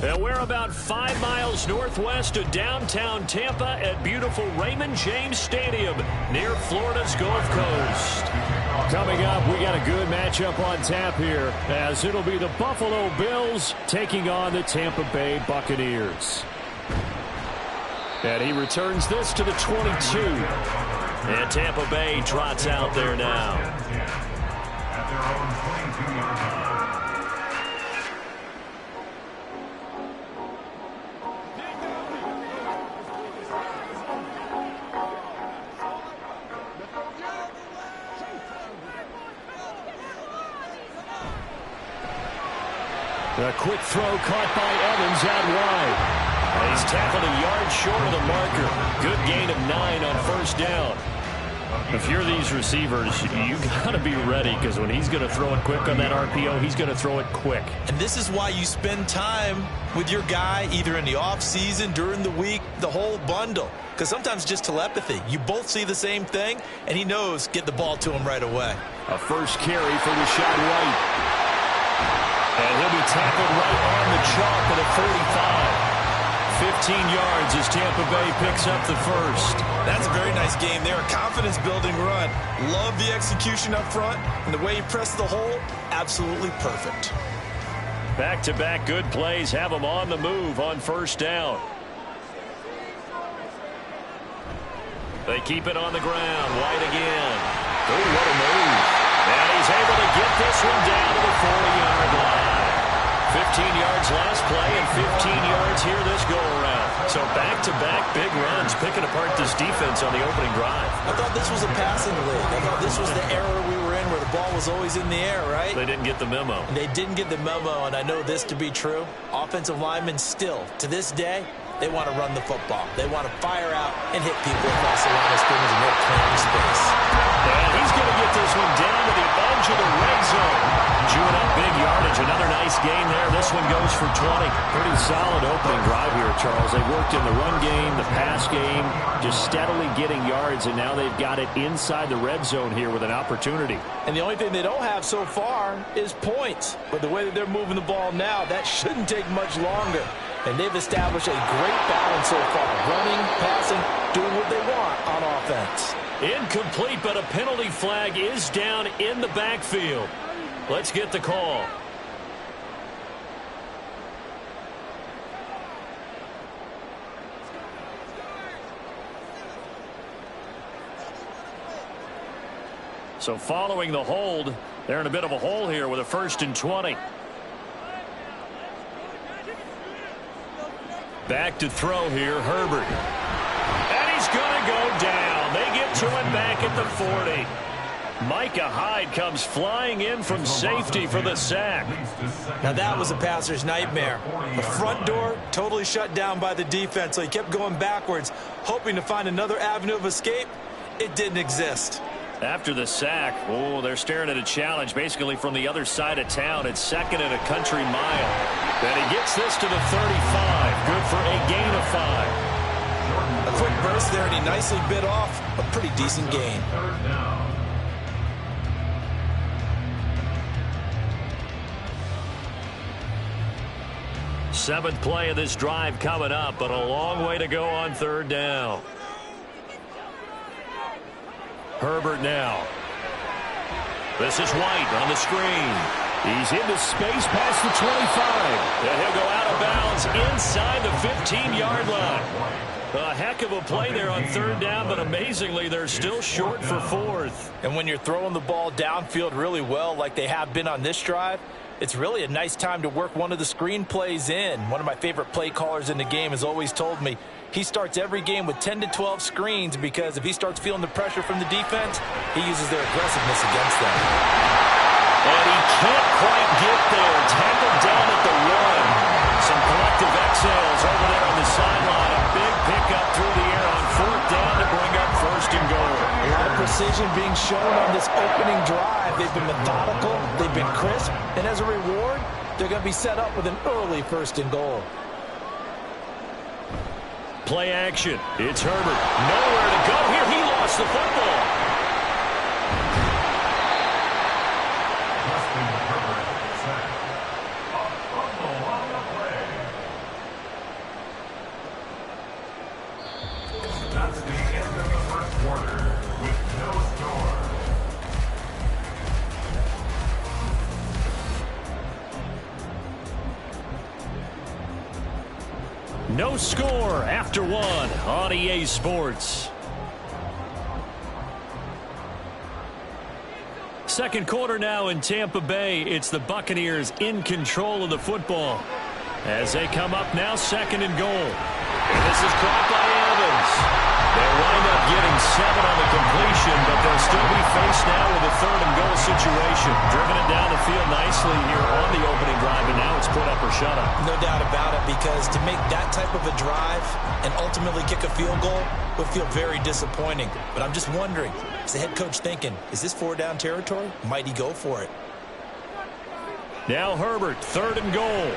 And we're about 5 miles northwest of downtown Tampa at beautiful Raymond James Stadium near Florida's Gulf Coast. Coming up, we got a good matchup on tap here, as it'll be the Buffalo Bills taking on the Tampa Bay Buccaneers. And he returns this to the 22. And Tampa Bay trots out there now. At their own 22-yard line. A quick throw caught by Evans out wide. He's tackled a yard short of the marker. Good gain of 9 on first down. If you're these receivers, you got to be ready, because when he's going to throw it quick on that RPO, he's going to throw it quick. And this is why you spend time with your guy either in the offseason, during the week, the whole bundle. Because sometimes just telepathy. You both see the same thing, and he knows get the ball to him right away. A first carry for Rashad White. And he'll be tackled right on the chalk at a 45. 15 yards as Tampa Bay picks up the first. That's a very nice game there. A confidence-building run. Love the execution up front. And the way he pressed the hole, absolutely perfect. Back-to-back good plays have him on the move on first down. They keep it on the ground. White again. Oh, what a move. And he's able to get this one down to the 40-yard line. 15 yards last play and 15 yards here this go-around. So back-to-back big runs, picking apart this defense on the opening drive. I thought this was a passing league. I thought this was the era we were in where the ball was always in the air, right? They didn't get the memo. They didn't get the memo, and I know this to be true. Offensive linemen still, to this day, they want to run the football. They want to fire out and hit people across the line of scrimmage, and they're clearing space. And he's going to get this one down to the edge of the red zone. Chewing up big yardage. Another nice gain there. This one goes for 20. Pretty solid opening drive here, Charles. They worked in the run game, the pass game, just steadily getting yards, and now they've got it inside the red zone here with an opportunity. And the only thing they don't have so far is points. But the way that they're moving the ball now, that shouldn't take much longer. And they've established a great balance so far. Running, passing, doing what they want on offense. Incomplete, but a penalty flag is down in the backfield. Let's get the call. So following the hold, they're in a bit of a hole here with a 1st and 20. Back to throw here, Herbert. And he's going to go down. They get to him back at the 40. Micah Hyde comes flying in from safety for the sack. Now that was a passer's nightmare. The front door totally shut down by the defense, so he kept going backwards, hoping to find another avenue of escape. It didn't exist. After the sack, oh, they're staring at a challenge basically from the other side of town. It's second and a country mile. And he gets this to the 35. Good for a gain of 5. A quick burst there, and he nicely bit off a pretty decent gain. Seventh play of this drive coming up, but a long way to go on third down. Herbert now. This is White on the screen. He's into space past the 25. And he'll go out of bounds inside the 15-yard line. A heck of a play there on third down, but amazingly, they're still short for fourth. And when you're throwing the ball downfield really well like they have been on this drive, it's really a nice time to work one of the screen plays in. One of my favorite play callers in the game has always told me he starts every game with 10 to 12 screens because if he starts feeling the pressure from the defense, he uses their aggressiveness against them. And he can't quite get there. Tackled down at the 1. Some collective exhales over there on the sideline. A big pickup through the air on fourth down to bring up first and goal. A lot of precision being shown on this opening drive. They've been methodical, they've been crisp, and as a reward, they're going to be set up with an early first and goal. Play action. It's Herbert. Nowhere to go here. He lost the football. That's the end of the first quarter with no score. No score after 1 on EA Sports. Second quarter now in Tampa Bay. It's the Buccaneers in control of the football as they come up now second and goal. And this is caught by Evans. They wind up getting 7 on the completion, but they'll still be faced now with a third and goal situation. Driven it down the field nicely here on the opening drive, and now it's put up or shut up. No doubt about it, because to make that type of a drive and ultimately kick a field goal would feel very disappointing. But I'm just wondering, is the head coach thinking, is this 4-down territory? Might he go for it? Now Herbert, third and goal.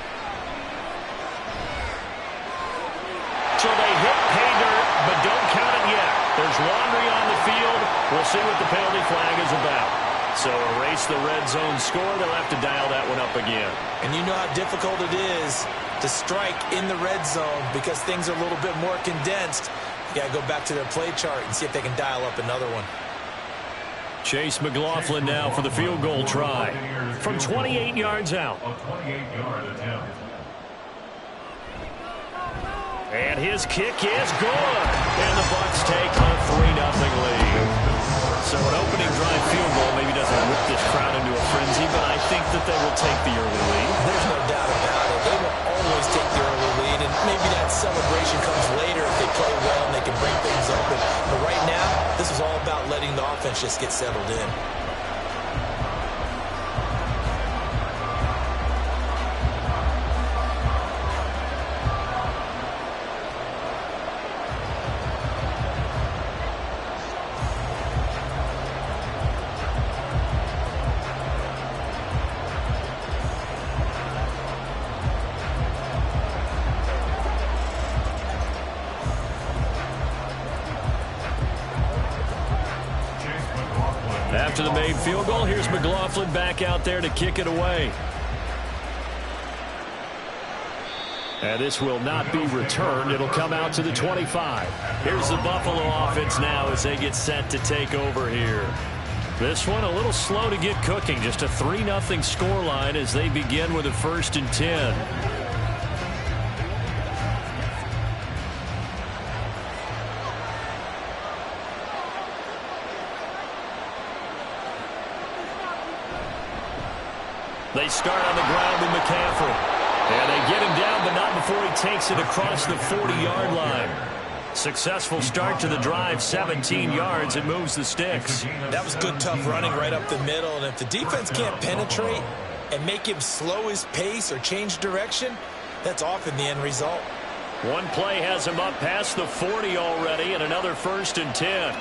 So they hit pay dirt, but don't count it yet. There's laundry on the field. We'll see what the penalty flag is about. So erase the red zone score. They'll have to dial that one up again. And you know how difficult it is to strike in the red zone because things are a little bit more condensed. You got to go back to their play chart and see if they can dial up another one. Chase McLaughlin now for the field goal try from 28 yards out. A 28-yard attempt. And his kick is good. And the Bucs take a 3-0 lead. So an opening drive field goal maybe doesn't whip this crowd into a frenzy, but I think that they will take the early lead. There's no doubt about it. They will always take the early lead, and maybe that celebration comes later if they play well and they can break things open. But right now, this is all about letting the offense just get settled in. After the made field goal, here's McLaughlin back out there to kick it away. And this will not be returned. It'll come out to the 25. Here's the Buffalo offense now as they get set to take over here. This one a little slow to get cooking. Just a 3-0 scoreline as they begin with a 1st and 10. They start on the ground with McCaffrey. And they get him down, but not before he takes it across the 40-yard line. Successful start to the drive, 17 yards. It moves the sticks. That was good, tough running right up the middle. And if the defense can't penetrate and make him slow his pace or change direction, that's often the end result. One play has him up past the 40 already, and another 1st and 10.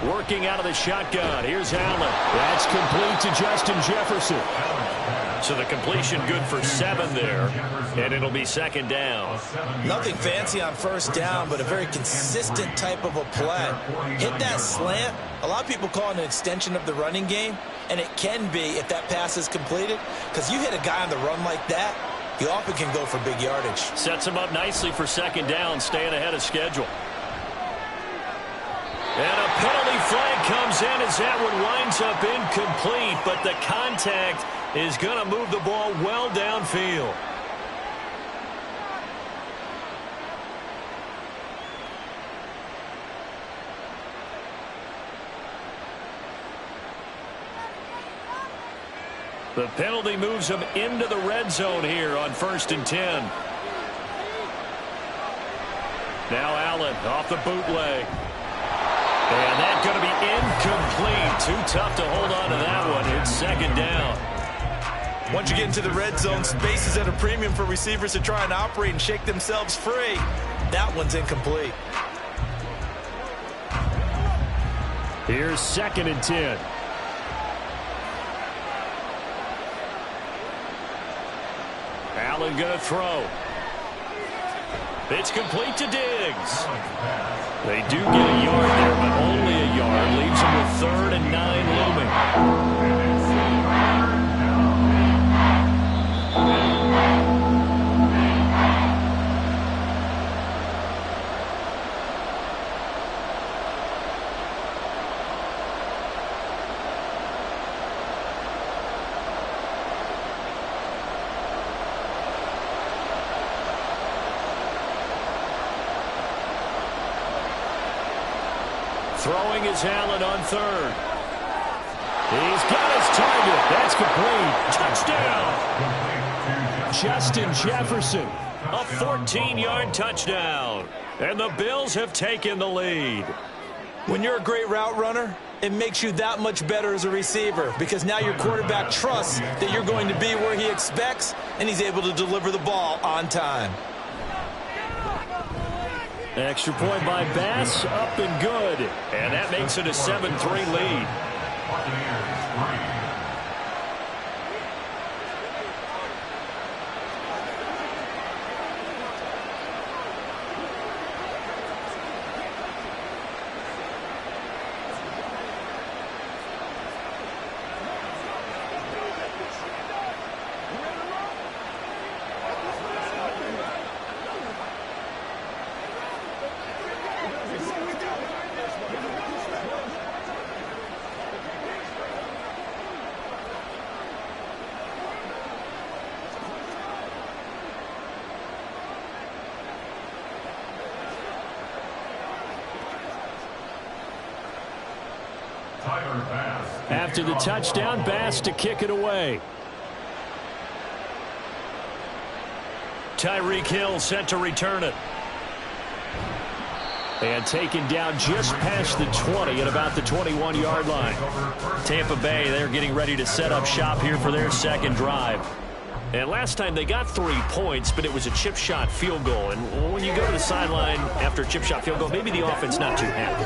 Working out of the shotgun. Here's Allen. That's complete to Justin Jefferson. So the completion good for 7 there, and it'll be 2nd down. Nothing fancy on 1st down, but a very consistent type of a play. Hit that slant. A lot of people call it an extension of the running game, and it can be if that pass is completed, because you hit a guy on the run like that, he often can go for big yardage. Sets him up nicely for 2nd down, staying ahead of schedule. And a penalty flag comes in as that one winds up incomplete, but the contact is going to move the ball well downfield. The penalty moves him into the red zone here on 1st and 10. Now Allen off the bootleg. And that's going to be incomplete. Too tough to hold on to that one. It's 2nd down. Once you get into the red zone, space is at a premium for receivers to try and operate and shake themselves free. That one's incomplete. Here's 2nd and 10. Allen going to throw. It's complete to Diggs. They do get a yard there, but only a yard. Leaves them with 3rd and 9 looming. Throwing is Allen on 3rd. He's got his target. That's complete. Touchdown. Justin Jefferson. A 14-yard touchdown. And the Bills have taken the lead. When you're a great route runner, it makes you that much better as a receiver, because now your quarterback trusts that you're going to be where he expects, and he's able to deliver the ball on time. Extra point by Bass, up and good. And that makes it a 7-3 lead. After the touchdown, Bass to kick it away. Tyreek Hill set to return it. And taken down just past the 20 at about the 21-yard line. Tampa Bay, they're getting ready to set up shop here for their 2nd drive. And last time they got 3 points, but it was a chip shot field goal. And when you go to the sideline after a chip shot field goal, maybe the offense not too happy.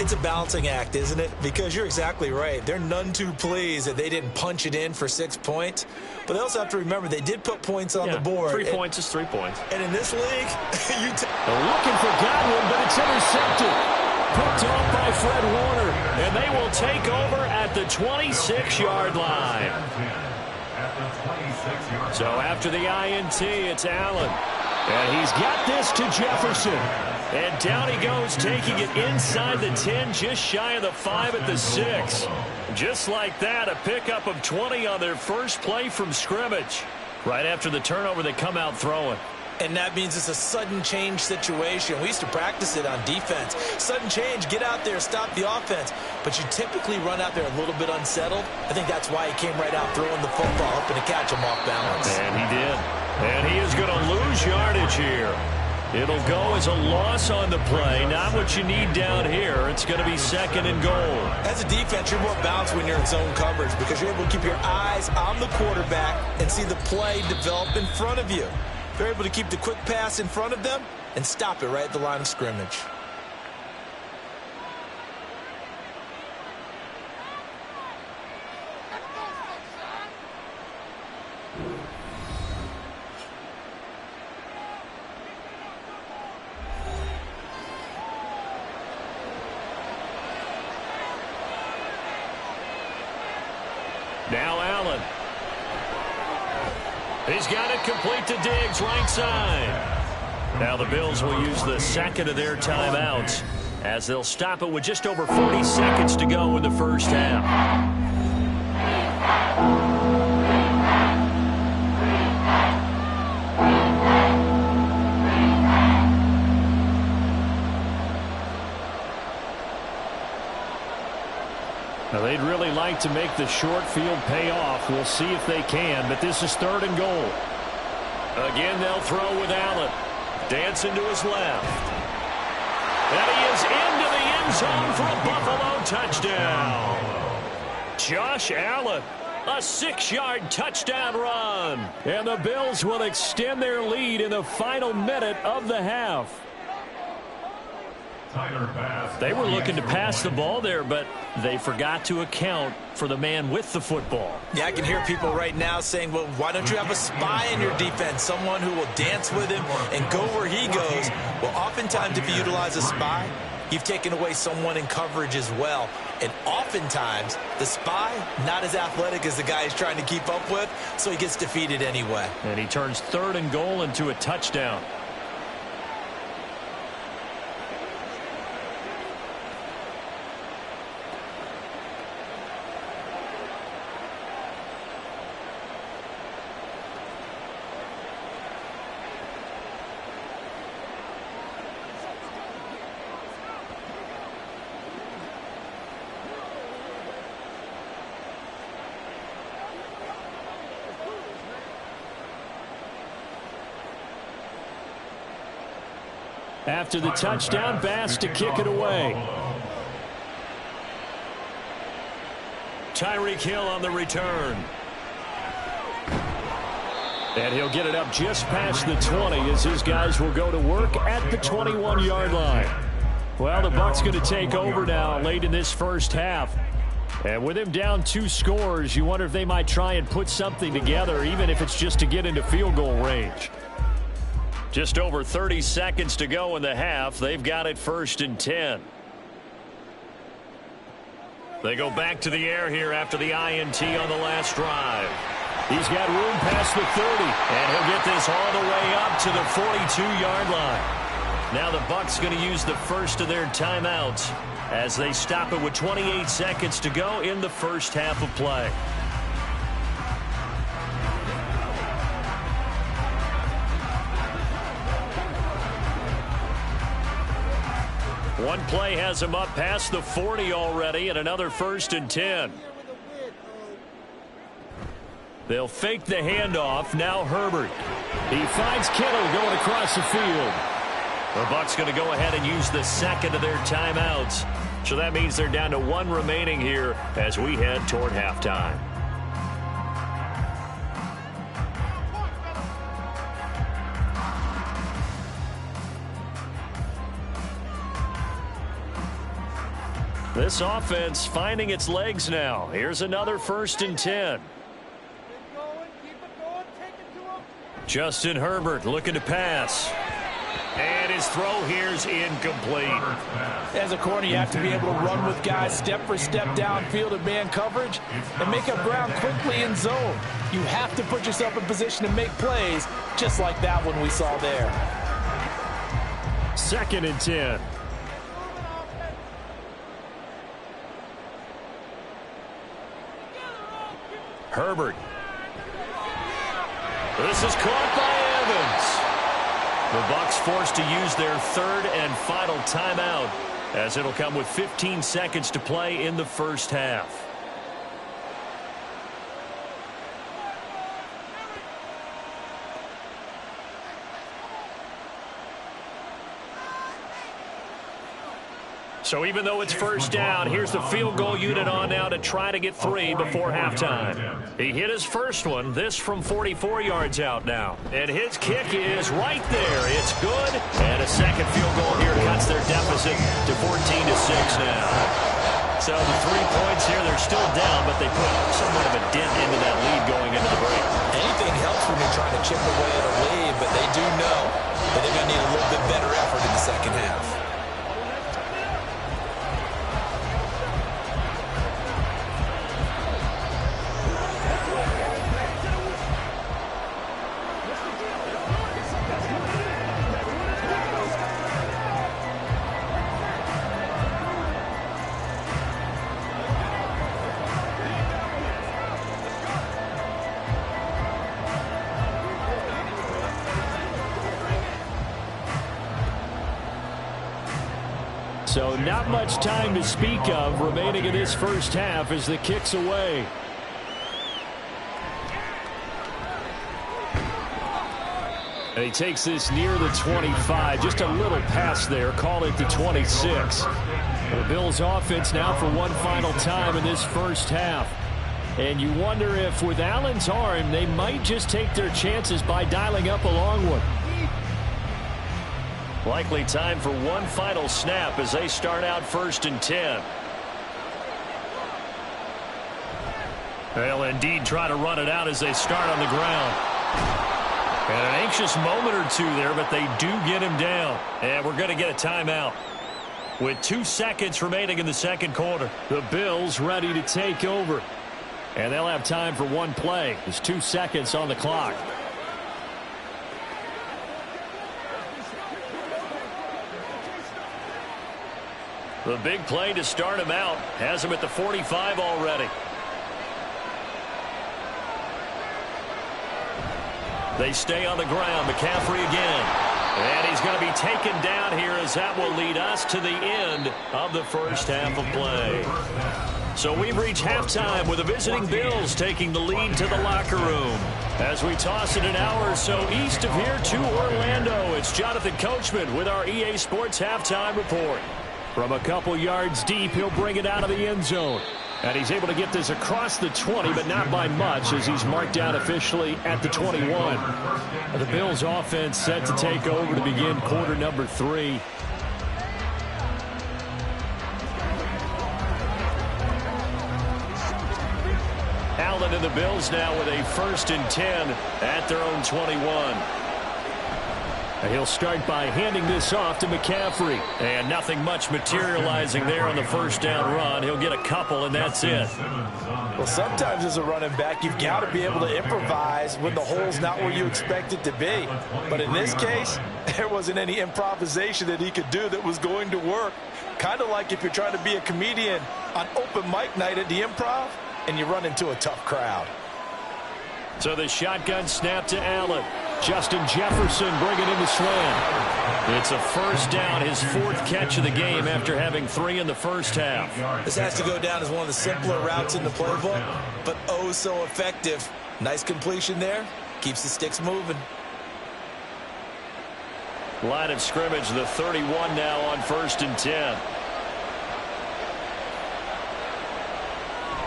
It's a balancing act, isn't it? Because you're exactly right. They're none too pleased that they didn't punch it in for 6 points. But they also have to remember they did put points on the board. 3 points is 3 points. And in this league, they're looking for Godwin, but it's intercepted. Picked off by Fred Warner. And they will take over at the 26-yard line. So after the INT, it's Allen. And he's got this to Jefferson. And down he goes, taking it inside the 10, just shy of the 5 at the 6. Just like that, a pickup of 20 on their first play from scrimmage. Right after the turnover, they come out throwing. And that means it's a sudden change situation. We used to practice it on defense. Sudden change, get out there, stop the offense. But you typically run out there a little bit unsettled. I think that's why he came right out throwing the football, hoping to catch him off balance. And he did. And he is going to lose yardage here. It'll go as a loss on the play. Not what you need down here. It's going to be 2nd and goal. As a defense, you're more balanced when you're in zone coverage because you're able to keep your eyes on the quarterback and see the play develop in front of you. They're able to keep the quick pass in front of them and stop it right at the line of scrimmage. Now Allen. He's got it complete to Diggs, right side. Now the Bills will use the 2nd of their timeouts as they'll stop it with just over 40 seconds to go in the first half. Now they'd really like to make the short field pay off. We'll see if they can, but this is 3rd and goal. Again, they'll throw with Allen. Dancing to his left. And he is into the end zone for a Buffalo touchdown. Josh Allen, a 6-yard touchdown run. And the Bills will extend their lead in the final minute of the half. They were looking to pass the ball there, but they forgot to account for the man with the football. Yeah, I can hear people right now saying, well, why don't you have a spy in your defense, someone who will dance with him and go where he goes? Well, oftentimes if you utilize a spy, you've taken away someone in coverage as well. And oftentimes, the spy, not as athletic as the guy he's trying to keep up with, so he gets defeated anyway. And he turns 3rd and goal into a touchdown. After the touchdown, Bass to kick it away. Tyreek Hill on the return. And he'll get it up just past the 20 as his guys will go to work at the 21-yard line. Well, the Bucs going to take over now late in this first half. And with him down 2 scores, you wonder if they might try and put something together, even if it's just to get into field goal range. Just over 30 seconds to go in the half. They've got it 1st and 10. They go back to the air here after the INT on the last drive. He's got room past the 30, and he'll get this all the way up to the 42-yard line. Now the Bucs going to use the first of their timeouts as they stop it with 28 seconds to go in the first half of play. One play has him up past the 40 already, and another 1st and 10. They'll fake the handoff. Now Herbert. He finds Kittle going across the field. The Bucs going to go ahead and use the 2nd of their timeouts. So that means they're down to 1 remaining here as we head toward halftime. This offense finding its legs now. Here's another 1st and 10. Justin Herbert looking to pass. And his throw here's incomplete. As a corner, you have to be able to run with guys step for step downfield in man coverage and make up ground quickly in zone. You have to put yourself in position to make plays just like that one we saw there. 2nd and 10. Herbert. This is caught by Evans. The Bucs forced to use their 3rd and final timeout as it'll come with 15 seconds to play in the first half. So even though it's first down, here's the field goal unit on now to try to get 3 before halftime. He hit his first one, this from 44 yards out now. And his kick is right there. It's good. And a second field goal here cuts their deficit to 14-6 now. So the 3 points here, they're still down, but they put somewhat of a dent into that lead going into the break. Anything helps when you're trying to chip away at a lead, but they do know that they're going to need a little bit better effort in the second half. So not much time to speak of remaining in this first half as the kick's away. And he takes this near the 25. Just a little pass there. Call it the 26. The Bills offense now for one final time in this first half. And you wonder if with Allen's arm, they might just take their chances by dialing up a long one. Likely time for one final snap as they start out 1st and 10. They'll indeed try to run it out as they start on the ground. And an anxious moment or two there, but they do get him down. And we're going to get a timeout with 2 seconds remaining in the second quarter. The Bills ready to take over. And they'll have time for one play. There's 2 seconds on the clock. The big play to start him out has him at the 45 already. They stay on the ground. McCaffrey again. And he's going to be taken down here as that will lead us to the end of the first half of play. So we've reached halftime with the visiting Bills taking the lead to the locker room. As we toss it an hour or so east of here to Orlando, it's Jonathan Coachman with our EA Sports Halftime Report. From a couple yards deep, he'll bring it out of the end zone. And he's able to get this across the 20, but not by much as he's marked out officially at the 21. The Bills offense set to take over to begin quarter number 3. Allen and the Bills now with a 1st and 10 at their own 21. And he'll start by handing this off to McCaffrey. And nothing much materializing there on the first down run. He'll get a couple, and that's it. Well, sometimes as a running back, you've got to be able to improvise when the hole's not where you expect it to be. But in this case, there wasn't any improvisation that he could do that was going to work. Kind of like if you're trying to be a comedian on open mic night at the Improv and you run into a tough crowd. So the shotgun snap to Allen. Justin Jefferson bringing in the slam. It's a first down, his 4th catch of the game after having 3 in the first half. This has to go down as one of the simpler routes in the playbook, but oh so effective. Nice completion there. Keeps the sticks moving. Line of scrimmage, the 31 now on 1st and 10.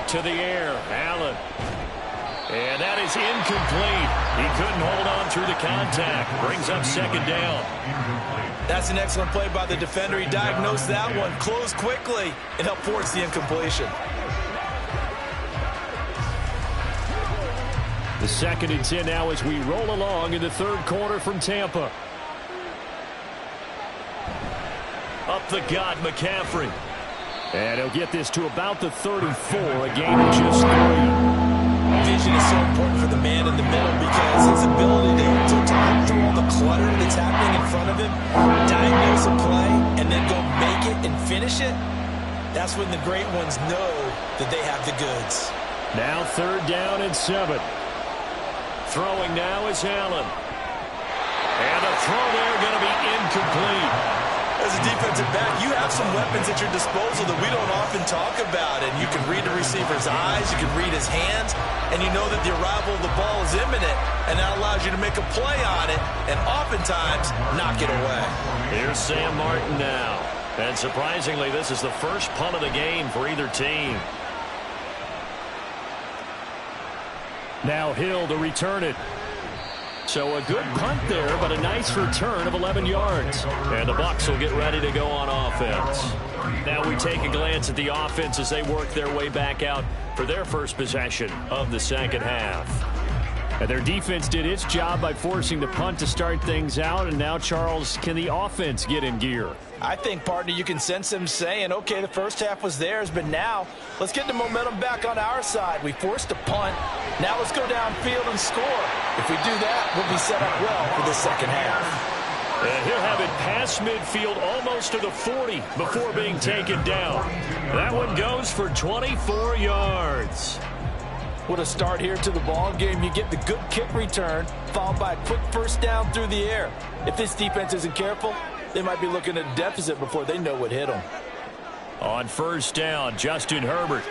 To the air, Allen. And that is incomplete. He couldn't hold on through the contact. Brings up 2nd down. That's an excellent play by the defender. He diagnosed that one, closed quickly, and helped force the incompletion. The 2nd and 10 now as we roll along in the 3rd quarter from Tampa. Up the gut, McCaffrey. And he'll get this to about the 34, a gain of just 3. Vision is so important for the man in the middle because his ability to talk through all the clutter that's happening in front of him, diagnose a play, and then go make it and finish it, that's when the great ones know that they have the goods. Now 3rd down and 7. Throwing now is Allen. And the throw there going to be incomplete. As a defensive back, you have some weapons at your disposal that we don't often talk about. And you can read the receiver's eyes, you can read his hands, and you know that the arrival of the ball is imminent. And that allows you to make a play on it and oftentimes knock it away. Here's Sam Martin now. And surprisingly, this is the first punt of the game for either team. Now Hill to return it. So a good punt there, but a nice return of 11 yards. And the Bucs will get ready to go on offense. Now we take a glance at the offense as they work their way back out for their first possession of the second half. And their defense did its job by forcing the punt to start things out. And now, Charles, can the offense get in gear? I think, partner, you can sense them saying, okay, the first half was theirs, but now let's get the momentum back on our side. We forced a punt. Now let's go downfield and score. If we do that, we'll be set up well for the second half. And he'll have it past midfield almost to the 40 before being taken down. That one goes for 24 yards. What a start here to the ball game. You get the good kick return, followed by a quick first down through the air. If this defense isn't careful, they might be looking at a deficit before they know what hit them. On first down, Justin Herbert.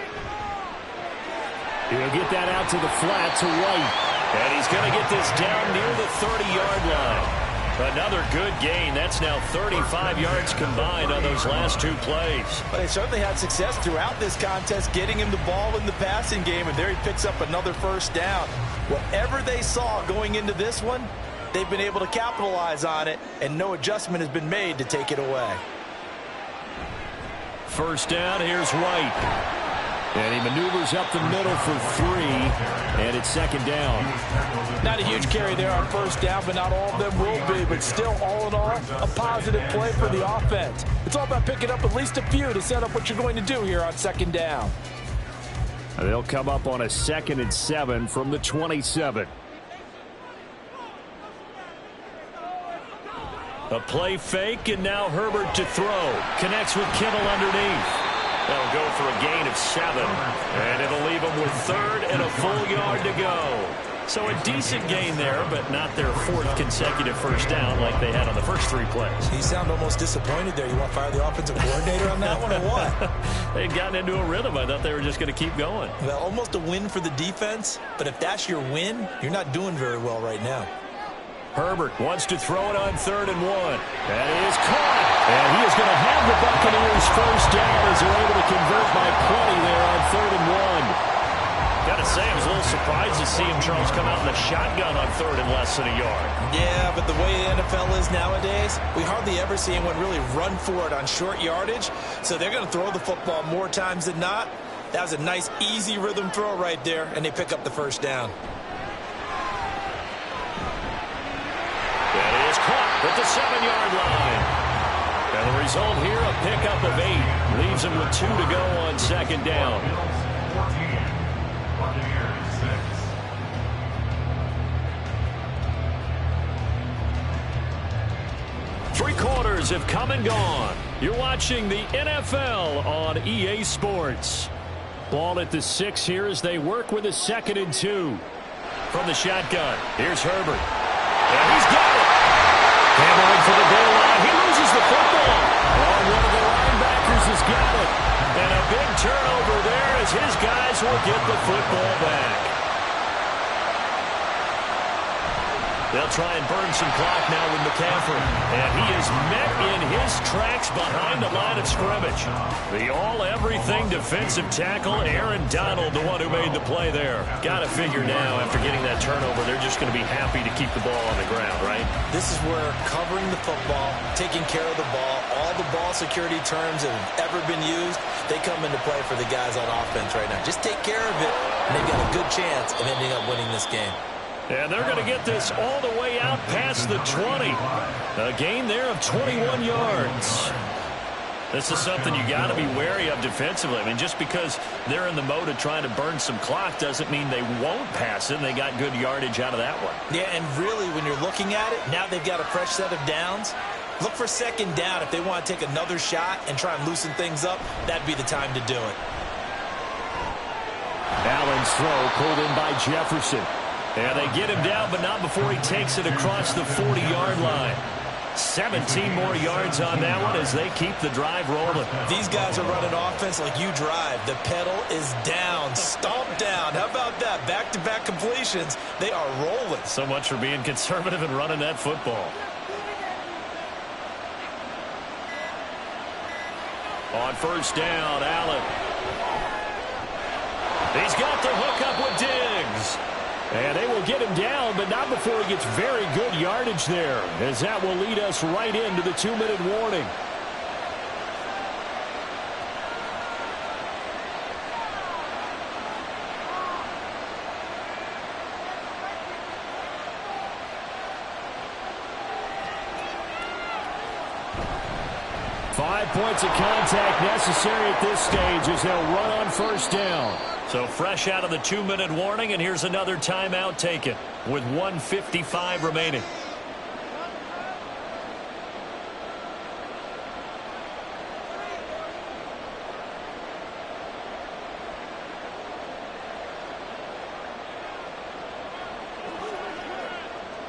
He'll get that out to the flat to White. And he's going to get this down near the 30-yard line. Another good gain. That's now 35 yards combined on those last two plays. But they certainly had success throughout this contest getting him the ball in the passing game, and there he picks up another first down. Whatever they saw going into this one, they've been able to capitalize on it, and no adjustment has been made to take it away. First down, here's White. And he maneuvers up the middle for 3, and it's second down. Not a huge carry there on first down, but not all of them will be. But still, all in all, a positive play for the offense. It's all about picking up at least a few to set up what you're going to do here on second down. They'll come up on a 2nd and 7 from the 27. A play fake, and now Herbert to throw. Connects with Kittle underneath. They'll go for a gain of 7, and it'll leave them with 3rd and a full yard to go. So a decent gain there, but not their 4th consecutive first down like they had on the first 3 plays. You sound almost disappointed there. You want to fire the offensive coordinator on that one or what? They'd gotten into a rhythm. I thought they were just going to keep going. Well, almost a win for the defense, but if that's your win, you're not doing very well right now. Herbert wants to throw it on 3rd and 1. That is caught. And he is going to have the Buccaneers first down as they're able to convert by 20 there on 3rd and 1. Got to say, I was a little surprised to see him, Charles, come out in the shotgun on 3rd and less than a yard. Yeah, but the way the NFL is nowadays, we hardly ever see anyone really run for it on short yardage. So they're going to throw the football more times than not. That was a nice, easy rhythm throw right there, and they pick up the first down. That is caught at the 7-yard line. And the result here, a pickup of 8. Leaves him with 2 to go on second down. 3 quarters have come and gone. You're watching the NFL on EA Sports. Ball at the 6 here as they work with a 2nd and 2. From the shotgun, here's Herbert. And he's got it. Hammering for the goal line. He loses the football. Oh, one of the linebackers has got it. And a big turnover there as his guys will get the football back. They'll try and burn some clock now with McCaffrey. And he is met in his tracks behind the line of scrimmage. The all-everything defensive tackle, Aaron Donald, the one who made the play there. Got to figure now, after getting that turnover, they're just going to be happy to keep the ball on the ground, right? This is where covering the football, taking care of the ball, all the ball security terms that have ever been used, they come into play for the guys on offense right now. Just take care of it, and they've got a good chance of ending up winning this game. And they're going to get this all the way out past the 20. A gain there of 21 yards. This is something you got to be wary of defensively. I mean, just because they're in the mode of trying to burn some clock doesn't mean they won't pass it. They got good yardage out of that one. Yeah, and really, when you're looking at it, now they've got a fresh set of downs. Look for second down. If they want to take another shot and try and loosen things up, that'd be the time to do it. Allen's throw pulled in by Jefferson. And they get him down, but not before he takes it across the 40-yard line. 17 more yards on that one as they keep the drive rolling. These guys are running offense like you drive. The pedal is down, stomp down. How about that? Back-to-back completions. They are rolling. So much for being conservative and running that football. On first down, Allen. He's got the hook up with Diggs. And they will get him down, but not before he gets very good yardage there, as that will lead us right into the 2-minute warning. Five points of contact necessary at this stage as they'll run on first down. So fresh out of the 2-minute warning, and here's another timeout taken with 1:55 remaining.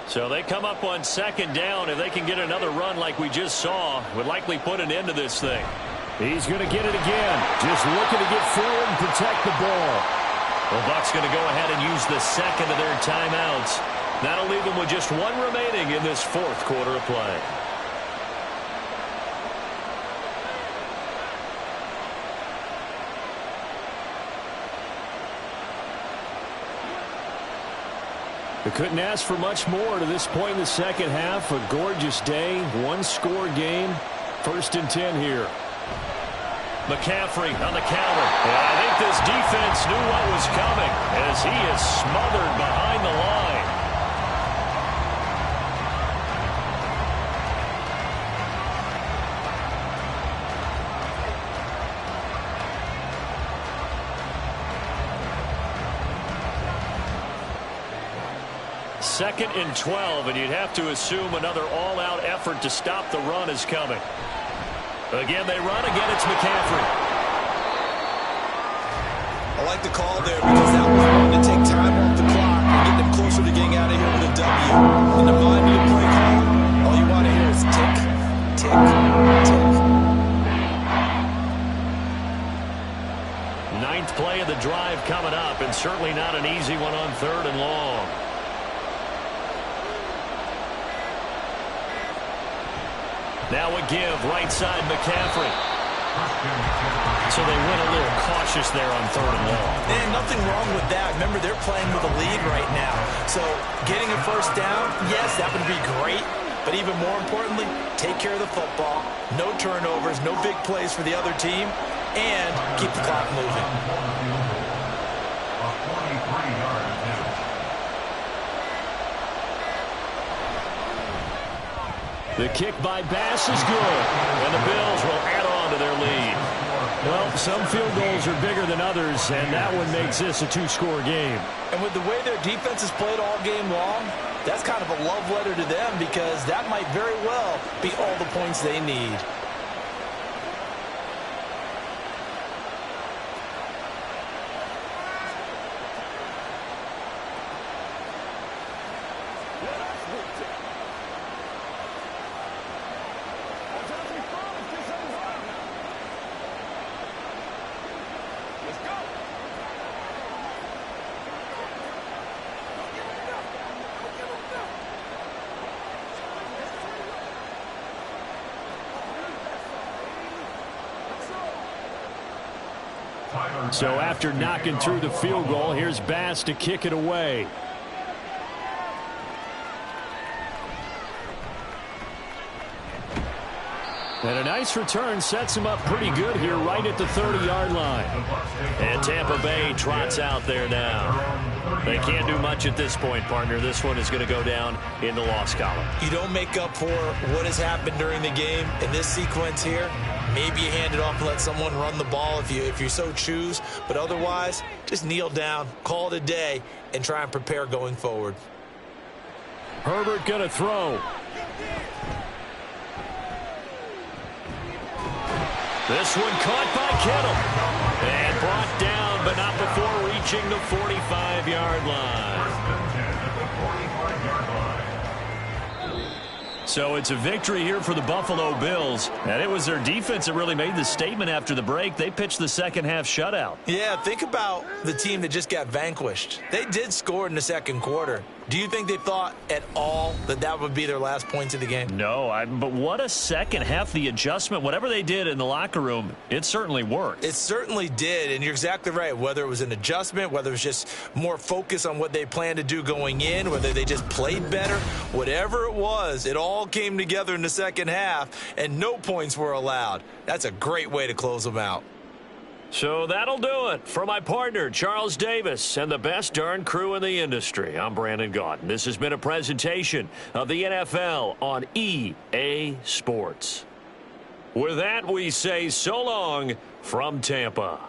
So they come up on second down. If they can get another run like we just saw, would likely put an end to this thing. He's going to get it again. Just looking to get forward and protect the ball. The Bucs going to go ahead and use the second of their timeouts. That'll leave them with just one remaining in this fourth quarter of play. They couldn't ask for much more to this point in the second half. A gorgeous day, one-score game. 1st and 10 here. McCaffrey on the counter. And I think this defense knew what was coming as he is smothered behind the line. Second and 12, and you'd have to assume another all-out effort to stop the run is coming. Again, they run. Again, it's McCaffrey. I like the call there because that was one to take time off the clock and get them closer to getting out of here with a W. In the mind of the play call, all you want to hear is tick, tick, tick. 9th play of the drive coming up, and certainly not an easy one on 3rd and long. Now a give, right side McCaffrey. So they went a little cautious there on 3rd and long. And nothing wrong with that. Remember, they're playing with a lead right now. So getting a first down, yes, that would be great. But even more importantly, take care of the football. No turnovers, no big plays for the other team, and keep the clock moving. A 43-yard attempt. The kick by Bass is good, and the Bills will add on to their lead. Well, some field goals are bigger than others, and that one makes this a 2-score game. And with the way their defense has played all game long, that's kind of a love letter to them because that might very well be all the points they need. So after knocking through the field goal, here's Bass to kick it away. And a nice return sets him up pretty good here right at the 30-yard line. And Tampa Bay trots out there now. They can't do much at this point, partner. This one is going to go down in the loss column. You don't make up for what has happened during the game in this sequence here. Maybe you hand it off and let someone run the ball if you so choose. But otherwise, just kneel down, call it a day, and try and prepare going forward. Herbert going to throw. This one caught by Kittle. And brought down, but not before reaching the 45-yard line. So it's a victory here for the Buffalo Bills. And it was their defense that really made the statement after the break. They pitched the second-half shutout. Yeah, think about the team that just got vanquished. They did score in the second quarter, Do you think they thought at all that that would be their last points of the game? No, but what a second half. The adjustment, whatever they did in the locker room, it certainly worked. It certainly did, and you're exactly right. Whether it was an adjustment, whether it was just more focus on what they planned to do going in, whether they just played better, whatever it was, it all came together in the second half, and no points were allowed. That's a great way to close them out. So that'll do it. For my partner, Charles Davis, and the best darn crew in the industry, I'm Brandon Gaudin. This has been a presentation of the NFL on EA Sports. With that, we say so long from Tampa.